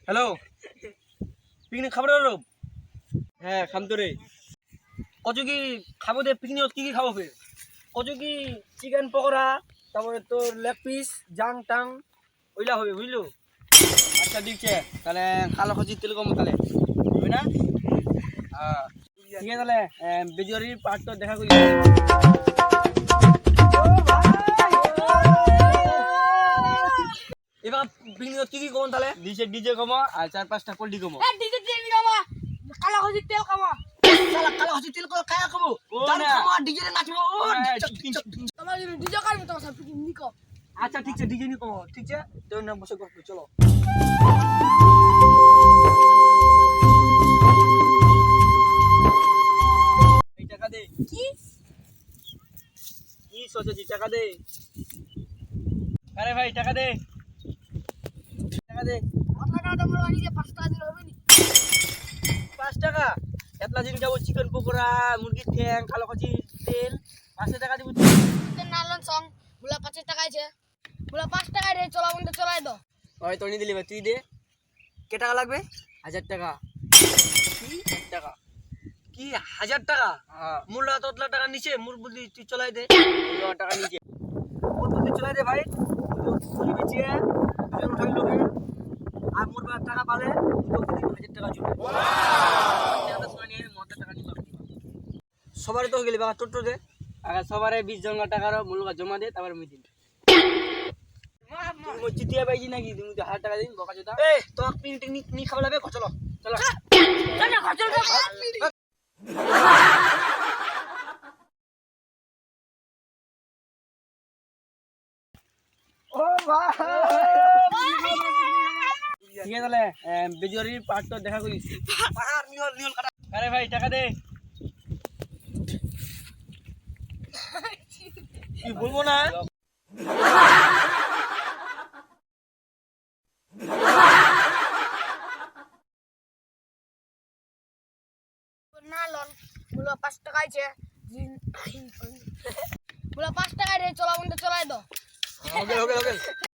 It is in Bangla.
হ্যালো, পিকনিক খাবার হলো? হ্যাঁ খাম তো রে। কচু কি খাবো দে? পিকনিক কি কি খাবো ফের? কচু কি চিকেন পকোড়া, তারপরে তোর লেগ পিস, জাং টাং ওইলা হবে বুঝলো? আচ্ছা ঠিক আছে, তাহলে কালো খসি তেল কম তাহলে হবে না? হ্যাঁ ঠিক আছে, তাহলে বেজুয়ারির পার্ট তো দেখা করি। এবার পিকনিক কি কি কমো তাহলে? ডিজে কমো আর 4-5টা পোল্ট্রি কমো। ডিজে দিয়ে দিলাম কালা খসি তেল খাওয়া কালো খসি তেল খায়া খাবো, গান খাবো আর ডিজে নাচবো। তোমার জন্য ডিজে কাটবো তোমার সব পিকনিক আচ্ছা ঠিক আছে, ডিজে নি কমো, ঠিক আছে তোর নাম বসে করবো, চলো। এই টাকা দে। কি কি সোচেছি, টাকা দে। আরে ভাই টাকা দে, টাকা দে। টাকা তোমার বাড়ি যে 5 টাকা দিলে হবে নি? 5 টাকা এতলা দিন যাবো, চিকেন পকোড়া, মুরগির ঠ্যাং, কালো খসি তেল, 5 টাকা দিব। নালন সং বুলা 5 টাকা আছে, বুলা 5 টাকা রে চলা বন্ধ চলাই দাও। ওই তো নি দিলি ভাই, তুই দে। কে টাকা লাগবে? 1000 টাকা। কি 1000 টাকা? কি 1000 টাকা? মূল্য ততলা টাকা নিচে, মোর বুদ্ধি তুই চলাই দে। টাকা নিচে মোর বুদ্ধি চলাই দে ভাই। তুই বেঁচে দুজন উঠাই লোকে আর মোর টাকা পালে তোকে দিন 1000 টাকা জুড়ে। টাকা সময় নিয়ে মত টাকা নিবা। সবারই তো গেলি বাবা, টোটো দে। আগে সবারে 20 জন টাকার মূল্য জমা দে, তারপর আমি দিন। তুমি চিঠিয়া পাইছি নাকি? তুমি তো 1000 টাকা দিন বকা চোদা। এ তো পিকনিক নি খাওয়া লাগবে, চলো চলো। না খরচ ও ভাই ঠিক আছে, তাহলে বেজুয়ারির পার্ট তো দেখা করিস। পাহাড় নিহল নিহল কাটা। আরে ভাই টাকা দে। কি বলবো না? নালন বুলা 5 টাকা আছে, বুলা 5 টাকা রে চলা বন্ধ চলাই দাও। ওকে ওকে ওকে।